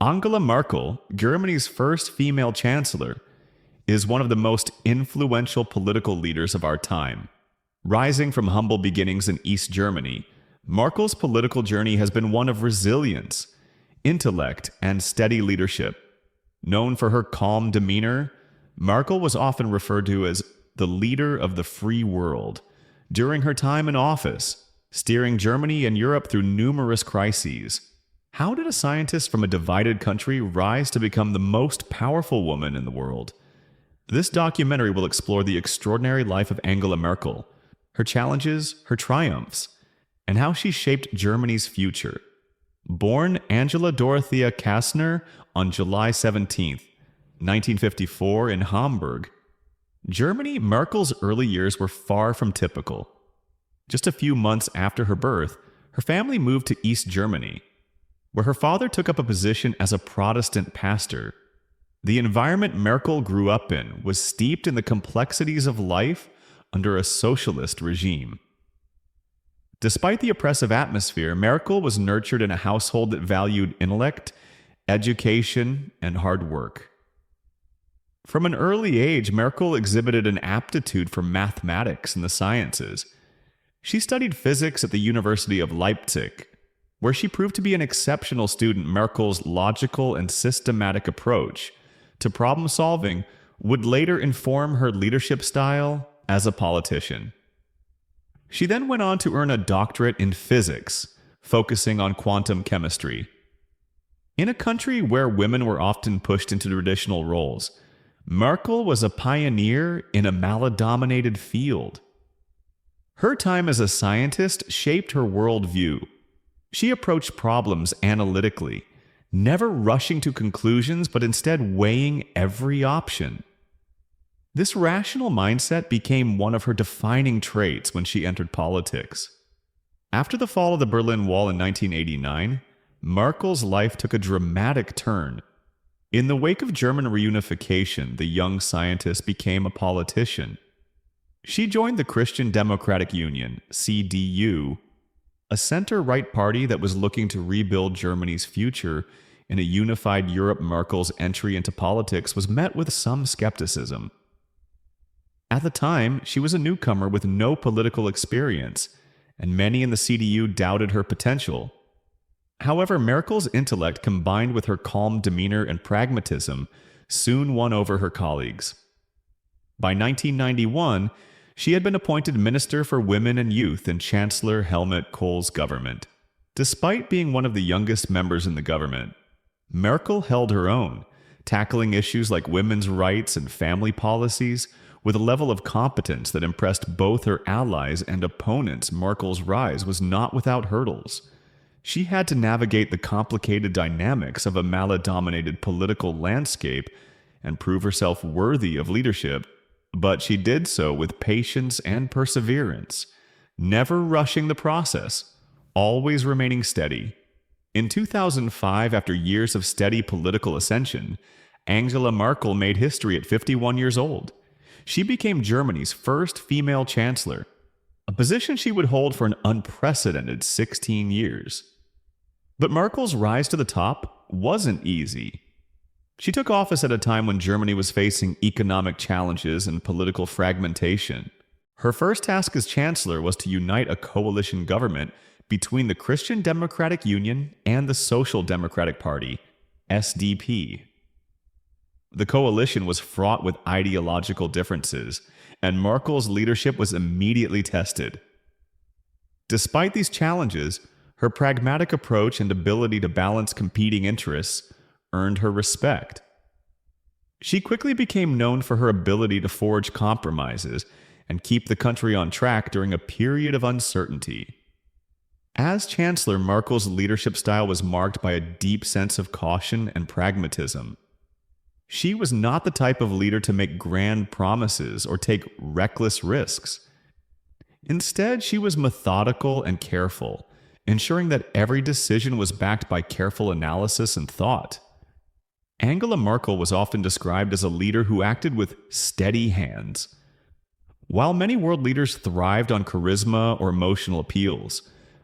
Angela Merkel, Germany's first female chancellor, is one of the most influential political leaders of our time. Rising from humble beginnings in East Germany, Merkel's political journey has been one of resilience, intellect, and steady leadership. Known for her calm demeanor, Merkel was often referred to as the leader of the free world during her time in office, steering Germany and Europe through numerous crises. How did a scientist from a divided country rise to become the most powerful woman in the world? This documentary will explore the extraordinary life of Angela Merkel, her challenges, her triumphs, and how she shaped Germany's future. Born Angela Dorothea Kastner on July 17, 1954 in Hamburg, Germany, Merkel's early years were far from typical. Just a few months after her birth, her family moved to East Germany, where her father took up a position as a Protestant pastor. The environment Merkel grew up in was steeped in the complexities of life under a socialist regime. Despite the oppressive atmosphere, Merkel was nurtured in a household that valued intellect, education, and hard work. From an early age, Merkel exhibited an aptitude for mathematics and the sciences. She studied physics at the University of Leipzig, where she proved to be an exceptional student. Merkel's logical and systematic approach to problem solving would later inform her leadership style as a politician. She then went on to earn a doctorate in physics, focusing on quantum chemistry. In a country where women were often pushed into traditional roles, Merkel was a pioneer in a male-dominated field. Her time as a scientist shaped her worldview. She approached problems analytically, never rushing to conclusions but instead weighing every option. This rational mindset became one of her defining traits when she entered politics. After the fall of the Berlin Wall in 1989, Merkel's life took a dramatic turn. In the wake of German reunification, the young scientist became a politician. She joined the Christian Democratic Union, CDU, a center-right party that was looking to rebuild Germany's future in a unified Europe. Merkel's entry into politics was met with some skepticism. At the time, she was a newcomer with no political experience, and many in the CDU doubted her potential. However, Merkel's intellect combined with her calm demeanor and pragmatism soon won over her colleagues. By 1991, she had been appointed Minister for Women and Youth in Chancellor Helmut Kohl's government. Despite being one of the youngest members in the government, Merkel held her own, tackling issues like women's rights and family policies with a level of competence that impressed both her allies and opponents. Merkel's rise was not without hurdles. She had to navigate the complicated dynamics of a male-dominated political landscape and prove herself worthy of leadership, but she did so with patience and perseverance, never rushing the process, always remaining steady. In 2005, after years of steady political ascension, Angela Merkel made history at 51 years old. She became Germany's first female chancellor, a position she would hold for an unprecedented 16 years. But Merkel's rise to the top wasn't easy. She took office at a time when Germany was facing economic challenges and political fragmentation. Her first task as chancellor was to unite a coalition government between the Christian Democratic Union and the Social Democratic Party, SDP. The coalition was fraught with ideological differences, and Merkel's leadership was immediately tested. Despite these challenges, her pragmatic approach and ability to balance competing interests earned her respect. She quickly became known for her ability to forge compromises and keep the country on track during a period of uncertainty. As Chancellor, Merkel's leadership style was marked by a deep sense of caution and pragmatism. She was not the type of leader to make grand promises or take reckless risks. Instead, she was methodical and careful, ensuring that every decision was backed by careful analysis and thought. Angela Merkel was often described as a leader who acted with steady hands. While many world leaders thrived on charisma or emotional appeals,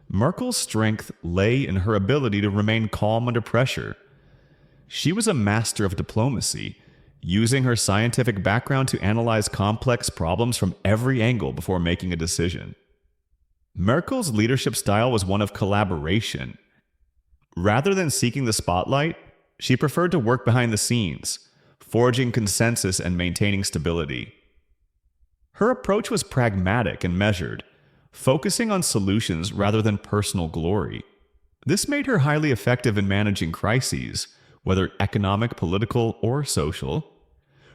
Merkel's strength lay in her ability to remain calm under pressure. She was a master of diplomacy, using her scientific background to analyze complex problems from every angle before making a decision. Merkel's leadership style was one of collaboration. Rather than seeking the spotlight, she preferred to work behind the scenes, forging consensus and maintaining stability. Her approach was pragmatic and measured, focusing on solutions rather than personal glory. This made her highly effective in managing crises, whether economic, political, or social.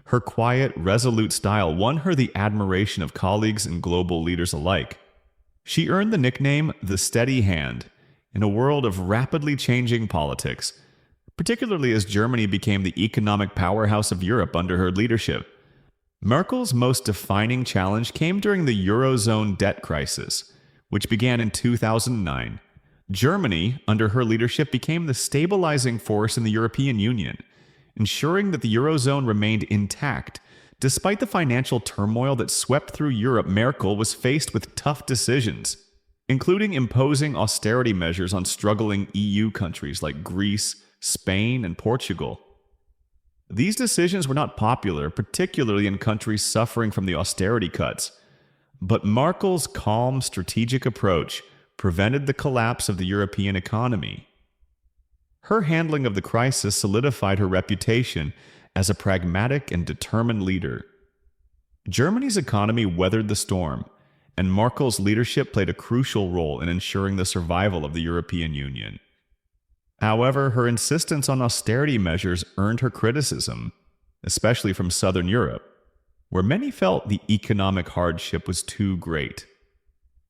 Her quiet, resolute style won her the admiration of colleagues and global leaders alike. She earned the nickname the Steady Hand in a world of rapidly changing politics, particularly as Germany became the economic powerhouse of Europe under her leadership. Merkel's most defining challenge came during the Eurozone debt crisis, which began in 2009. Germany, under her leadership, became the stabilizing force in the European Union, ensuring that the Eurozone remained intact. Despite the financial turmoil that swept through Europe, Merkel was faced with tough decisions, including imposing austerity measures on struggling EU countries like Greece, Spain, and Portugal. These decisions were not popular, particularly in countries suffering from the austerity cuts, but Merkel's calm, strategic approach prevented the collapse of the European economy. Her handling of the crisis solidified her reputation as a pragmatic and determined leader. Germany's economy weathered the storm, and Merkel's leadership played a crucial role in ensuring the survival of the European Union. However, her insistence on austerity measures earned her criticism, especially from Southern Europe, where many felt the economic hardship was too great.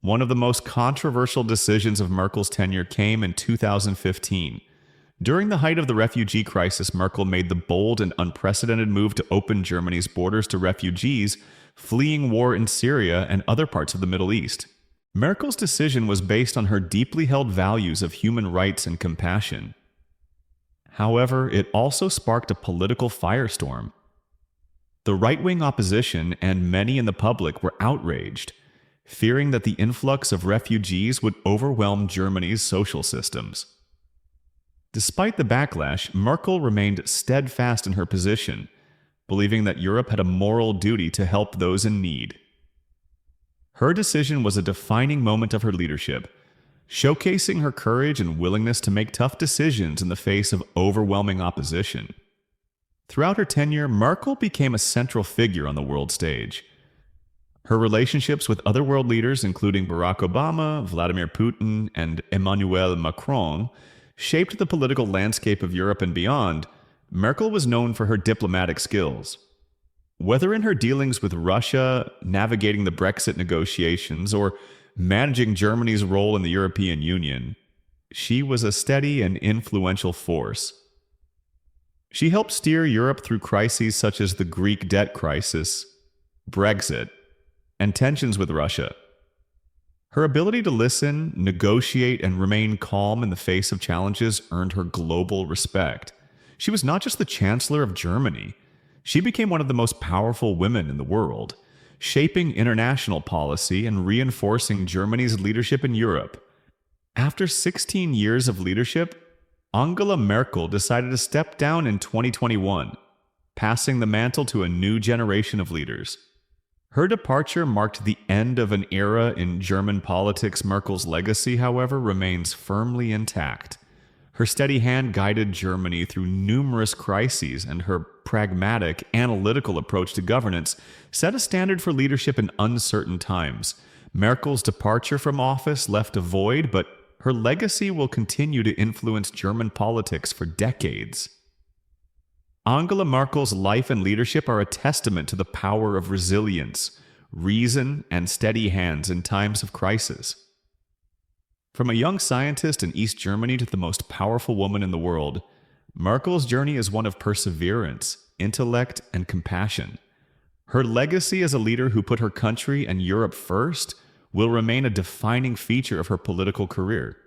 One of the most controversial decisions of Merkel's tenure came in 2015. During the height of the refugee crisis, Merkel made the bold and unprecedented move to open Germany's borders to refugees fleeing war in Syria and other parts of the Middle East. Merkel's decision was based on her deeply held values of human rights and compassion. However, it also sparked a political firestorm. The right-wing opposition and many in the public were outraged, fearing that the influx of refugees would overwhelm Germany's social systems. Despite the backlash, Merkel remained steadfast in her position, believing that Europe had a moral duty to help those in need. Her decision was a defining moment of her leadership, showcasing her courage and willingness to make tough decisions in the face of overwhelming opposition. Throughout her tenure, Merkel became a central figure on the world stage. Her relationships with other world leaders, including Barack Obama, Vladimir Putin, and Emmanuel Macron, shaped the political landscape of Europe and beyond. Merkel was known for her diplomatic skills. Whether in her dealings with Russia, navigating the Brexit negotiations, or managing Germany's role in the European Union, she was a steady and influential force. She helped steer Europe through crises such as the Greek debt crisis, Brexit, and tensions with Russia. Her ability to listen, negotiate, and remain calm in the face of challenges earned her global respect. She was not just the Chancellor of Germany. She became one of the most powerful women in the world, shaping international policy and reinforcing Germany's leadership in Europe. After 16 years of leadership, Angela Merkel decided to step down in 2021, passing the mantle to a new generation of leaders. Her departure marked the end of an era in German politics. Merkel's legacy, however, remains firmly intact. Her steady hand guided Germany through numerous crises, and her pragmatic, analytical approach to governance set a standard for leadership in uncertain times. Merkel's departure from office left a void, but her legacy will continue to influence German politics for decades. Angela Merkel's life and leadership are a testament to the power of resilience, reason, and steady hands in times of crisis. From a young scientist in East Germany to the most powerful woman in the world, Merkel's journey is one of perseverance, intellect, and compassion. Her legacy as a leader who put her country and Europe first will remain a defining feature of her political career.